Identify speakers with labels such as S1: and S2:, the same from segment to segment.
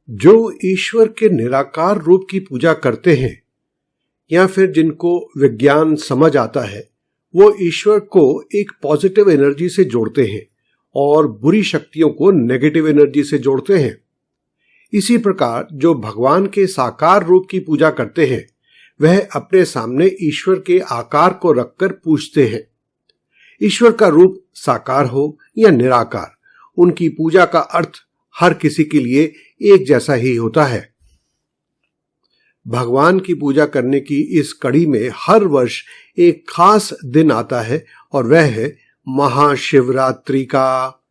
S1: जो ईश्वर के निराकार रूप की पूजा करते हैं या फिर जिनको विज्ञान समझ आता है, वो ईश्वर को एक पॉजिटिव एनर्जी से जोड़ते हैं और बुरी शक्तियों को नेगेटिव एनर्जी से जोड़ते हैं। इसी प्रकार जो भगवान के साकार रूप की पूजा करते हैं, वह अपने सामने ईश्वर के आकार को रखकर पूजते हैं। ईश्वर का रूप साकार हो या निराकार, उनकी पूजा का अर्थ हर किसी के लिए एक जैसा ही होता है। भगवान की पूजा करने की इस कड़ी में हर वर्ष एक खास दिन आता है और वह है महाशिवरात्रि का।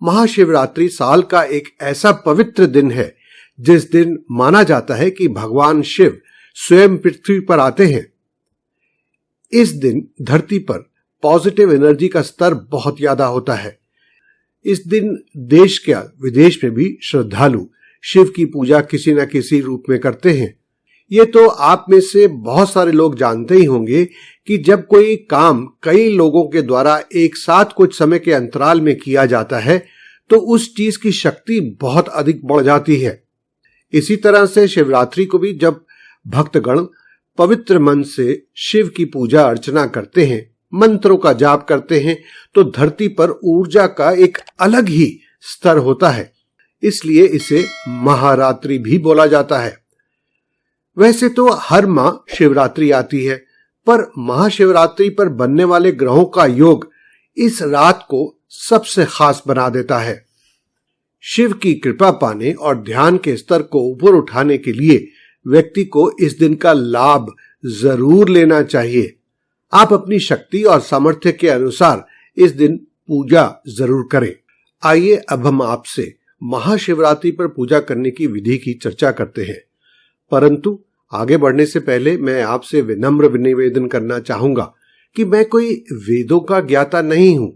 S1: महाशिवरात्रि साल का एक ऐसा पवित्र दिन है जिस दिन माना जाता है कि भगवान शिव स्वयं पृथ्वी पर आते हैं। इस दिन धरती पर पॉजिटिव एनर्जी का स्तर बहुत ज्यादा होता है। इस दिन देश क्या विदेश में भी श्रद्धालु शिव की पूजा किसी न किसी रूप में करते हैं। ये तो आप में से बहुत सारे लोग जानते ही होंगे कि जब कोई काम कई लोगों के द्वारा एक साथ कुछ समय के अंतराल में किया जाता है तो उस चीज की शक्ति बहुत अधिक बढ़ जाती है। इसी तरह से शिवरात्रि को भी जब भक्तगण पवित्र मन से शिव की पूजा अर्चना करते हैं, मंत्रों का जाप करते हैं, तो धरती पर ऊर्जा का एक अलग ही स्तर होता है। इसलिए इसे महारात्रि भी बोला जाता है। वैसे तो हर माह शिवरात्रि आती है, पर महाशिवरात्रि पर बनने वाले ग्रहों का योग इस रात को सबसे खास बना देता है। शिव की कृपा पाने और ध्यान के स्तर को ऊपर उठाने के लिए व्यक्ति को इस दिन का लाभ जरूर लेना चाहिए। आप अपनी शक्ति और सामर्थ्य के अनुसार इस दिन पूजा जरूर करें। आइए अब हम आपसे महाशिवरात्रि पर पूजा करने की विधि की चर्चा करते हैं, परंतु आगे बढ़ने से पहले मैं आपसे विनम्र निवेदन करना चाहूंगा कि मैं कोई वेदों का ज्ञाता नहीं हूं,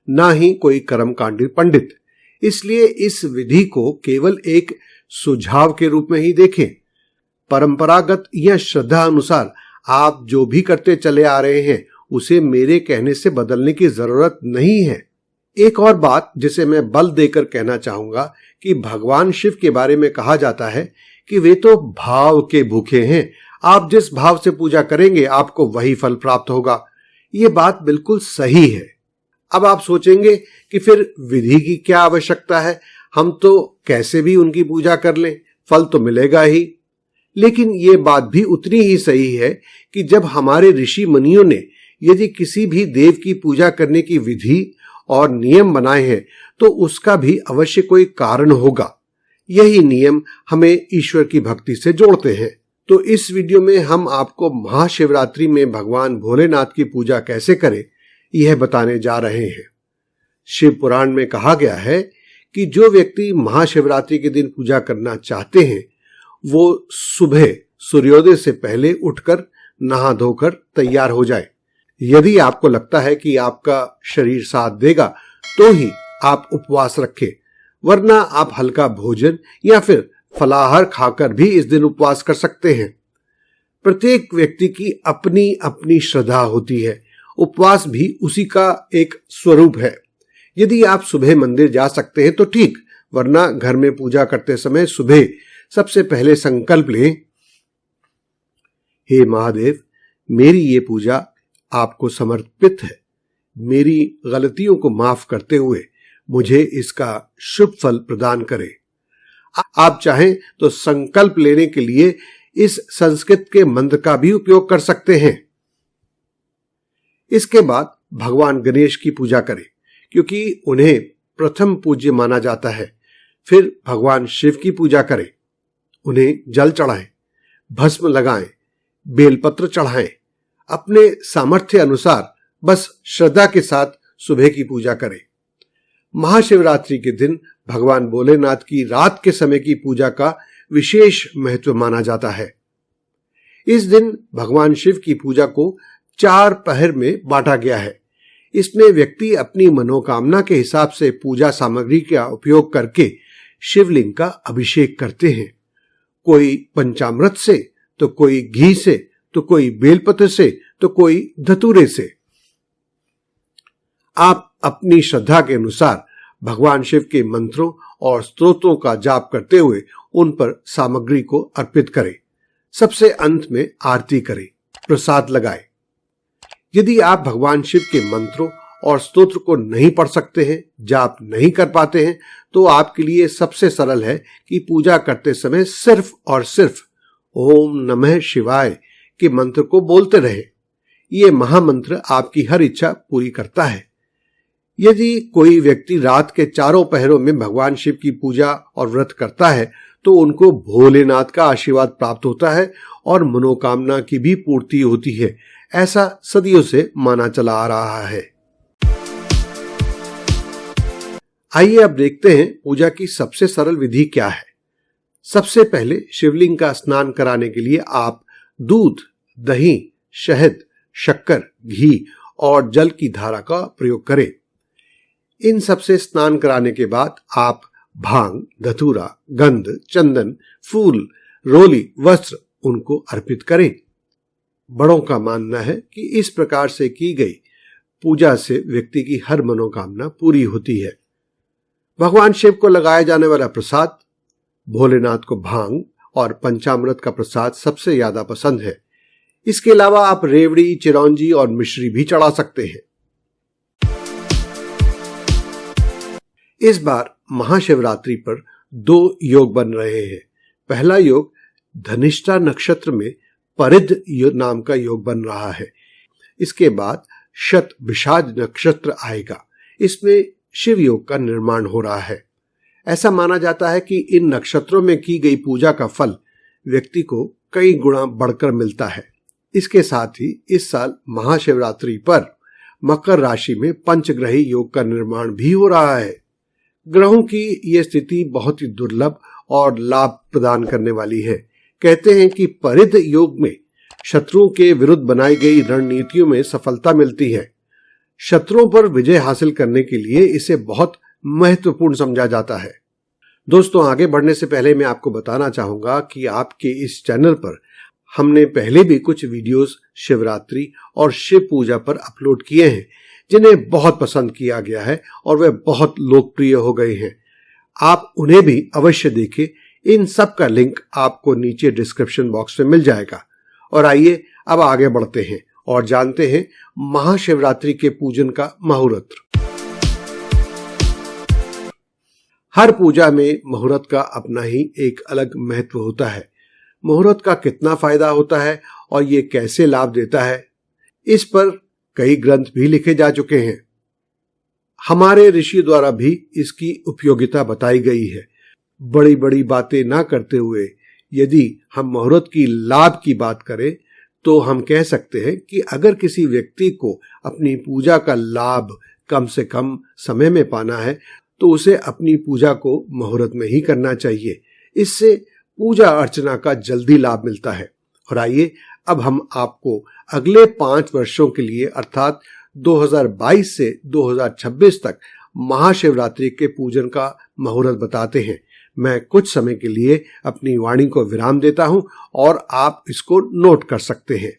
S1: ना ही कोई कर्मकांडी पंडित। इसलिए इस विधि को केवल एक सुझाव के रूप में ही देखें। परंपरागत या श्रद्धा अनुसार आप जो भी करते चले आ रहे हैं उसे मेरे कहने से बदलने की जरूरत नहीं है। एक और बात जिसे मैं बल देकर कहना चाहूंगा कि भगवान शिव के बारे में कहा जाता है कि वे तो भाव के भूखे हैं। आप जिस भाव से पूजा करेंगे आपको वही फल प्राप्त होगा। ये बात बिल्कुल सही है। अब आप सोचेंगे कि फिर विधि की क्या आवश्यकता है, हम तो कैसे भी उनकी पूजा कर लें, फल तो मिलेगा ही। लेकिन ये बात भी उतनी ही सही है कि जब हमारे ऋषि मुनियों ने यदि किसी भी देव की पूजा करने की विधि और नियम बनाए हैं तो उसका भी अवश्य कोई कारण होगा। यही नियम हमें ईश्वर की भक्ति से जोड़ते हैं। तो इस वीडियो में हम आपको महाशिवरात्रि में भगवान भोलेनाथ की पूजा कैसे करें यह बताने जा रहे हैं। शिव पुराण में कहा गया है कि जो व्यक्ति महाशिवरात्रि के दिन पूजा करना चाहते हैं वो सुबह सूर्योदय से पहले उठकर नहा धोकर तैयार हो जाए। यदि आपको लगता है कि आपका शरीर साथ देगा तो ही आप उपवास रखें, वरना आप हल्का भोजन या फिर फलाहार खाकर भी इस दिन उपवास कर सकते हैं। प्रत्येक व्यक्ति की अपनी अपनी श्रद्धा होती है। उपवास भी उसी का एक स्वरूप है। यदि आप सुबह मंदिर जा सकते हैं तो ठीक, वरना घर में पूजा करते समय सुबह सबसे पहले संकल्प लें, हे महादेव, मेरी ये पूजा आपको समर्पित है। मेरी गलतियों को माफ करते हुए मुझे इसका शुभ फल प्रदान करें। आप चाहें तो संकल्प लेने के लिए इस संस्कृत के मंत्र का भी उपयोग कर सकते हैं। इसके बाद भगवान गणेश की पूजा करें, क्योंकि उन्हें प्रथम पूज्य माना जाता है। फिर भगवान शिव की पूजा करें, उन्हें जल चढ़ाएं, भस्म लगाएं, बेलपत्र चढ़ाएं। अपने सामर्थ्य अनुसार बस श्रद्धा के साथ सुबह की पूजा करें। महाशिवरात्रि के दिन भगवान भोलेनाथ की रात के समय की पूजा का विशेष महत्व माना जाता है। इस दिन भगवान शिव की पूजा को 4 पहर में बांटा गया है। इसमें व्यक्ति अपनी मनोकामना के हिसाब से पूजा सामग्री का उपयोग करके शिवलिंग का अभिषेक करते हैं। कोई पंचामृत से, तो कोई घी से, तो कोई बेलपत्र से, तो कोई धतूरे से। आप अपनी श्रद्धा के अनुसार भगवान शिव के मंत्रों और स्तोत्रों का जाप करते हुए उन पर सामग्री को अर्पित करें। सबसे अंत में आरती करें, प्रसाद लगाएं। यदि आप भगवान शिव के मंत्रों और स्तोत्र को नहीं पढ़ सकते हैं, जाप नहीं कर पाते हैं, तो आपके लिए सबसे सरल है कि पूजा करते समय सिर्फ और सिर्फ ओम नमः शिवाय के मंत्र को बोलते रहे। ये महामंत्र आपकी हर इच्छा पूरी करता है। यदि कोई व्यक्ति रात के चारों पहरों में भगवान शिव की पूजा और व्रत करता है तो उनको भोलेनाथ का आशीर्वाद प्राप्त होता है और मनोकामना की भी पूर्ति होती है। ऐसा सदियों से माना चला आ रहा है। आइए अब देखते हैं पूजा की सबसे सरल विधि क्या है। सबसे पहले शिवलिंग का स्नान कराने के लिए आप दूध, दही, शहद, शक्कर, घी और जल की धारा का प्रयोग करें। इन सबसे स्नान कराने के बाद आप भांग, धतूरा, गंध, चंदन, फूल, रोली, वस्त्र उनको अर्पित करें। बड़ों का मानना है कि इस प्रकार से की गई पूजा से व्यक्ति की हर मनोकामना पूरी होती है। भगवान शिव को लगाया जाने वाला प्रसाद, भोलेनाथ को भांग और पंचामृत का प्रसाद सबसे ज्यादा पसंद है। इसके अलावा आप रेवड़ी, चिरौंजी और मिश्री भी चढ़ा सकते हैं। इस बार महाशिवरात्रि पर 2 योग बन रहे हैं। पहला योग धनिष्ठा नक्षत्र में परिध नाम का योग बन रहा है। इसके बाद शतभिषाज नक्षत्र आएगा। इसमें शिव योग का निर्माण हो रहा है। ऐसा माना जाता है कि इन नक्षत्रों में की गई पूजा का फल व्यक्ति को कई गुना बढ़कर मिलता है। इसके साथ ही इस साल महाशिवरात्रि पर मकर राशि में पंचग्रही योग का निर्माण भी हो रहा है। ग्रहों की यह स्थिति बहुत ही दुर्लभ और लाभ प्रदान करने वाली है। कहते हैं कि परिध योग में शत्रुओं के विरुद्ध बनाई गई रणनीतियों में सफलता मिलती है। शत्रुओं पर विजय हासिल करने के लिए इसे बहुत महत्वपूर्ण समझा जाता है। दोस्तों, आगे बढ़ने से पहले मैं आपको बताना चाहूंगा कि आपके इस चैनल पर हमने पहले भी कुछ वीडियोस शिवरात्रि और शिव पूजा पर अपलोड किए हैं, जिन्हें बहुत पसंद किया गया है और वे बहुत लोकप्रिय हो गए हैं। आप उन्हें भी अवश्य देखें। इन सब का लिंक आपको नीचे डिस्क्रिप्शन बॉक्स में मिल जाएगा। और आइए अब आगे बढ़ते हैं और जानते हैं महाशिवरात्रि के पूजन का मुहूर्त। हर पूजा में मुहूर्त का अपना ही एक अलग महत्व होता है। मुहूर्त का कितना फायदा होता है और ये कैसे लाभ देता है, इस पर कई ग्रंथ भी लिखे जा चुके हैं। हमारे ऋषि द्वारा भी इसकी उपयोगिता बताई गई है। बड़ी बड़ी बातें ना करते हुए यदि हम मुहूर्त की लाभ की बात करें तो हम कह सकते हैं कि अगर किसी व्यक्ति को अपनी पूजा का लाभ कम से कम समय में पाना है तो उसे अपनी पूजा को मुहूर्त में ही करना चाहिए। इससे पूजा अर्चना का जल्दी लाभ मिलता है। और आइए अब हम आपको अगले 5 वर्षों के लिए अर्थात 2022 से 2026 तक महाशिवरात्रि के पूजन का मुहूर्त बताते हैं। मैं कुछ समय के लिए अपनी वाणी को विराम देता हूं और आप इसको नोट कर सकते हैं।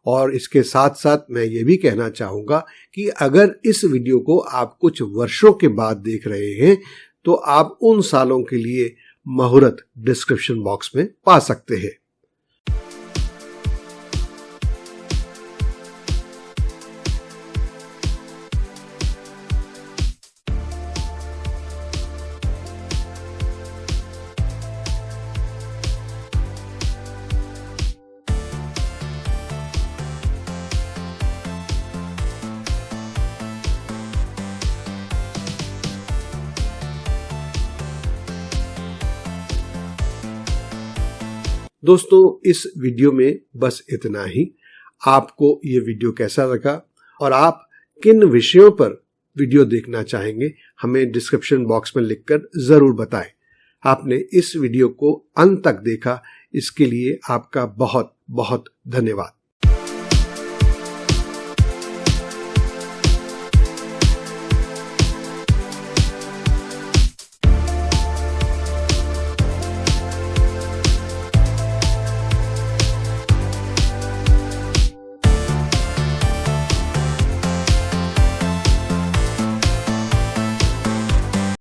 S1: और इसके साथ साथ मैं ये भी कहना चाहूंगा कि अगर इस वीडियो को आप कुछ वर्षों के बाद देख रहे हैं तो आप उन सालों के लिए मुहूर्त डिस्क्रिप्शन बॉक्स में पा सकते हैं। दोस्तों, इस वीडियो में बस इतना ही। आपको ये वीडियो कैसा लगा और आप किन विषयों पर वीडियो देखना चाहेंगे, हमें डिस्क्रिप्शन बॉक्स में लिखकर जरूर बताएं। आपने इस वीडियो को अंत तक देखा, इसके लिए आपका बहुत बहुत धन्यवाद।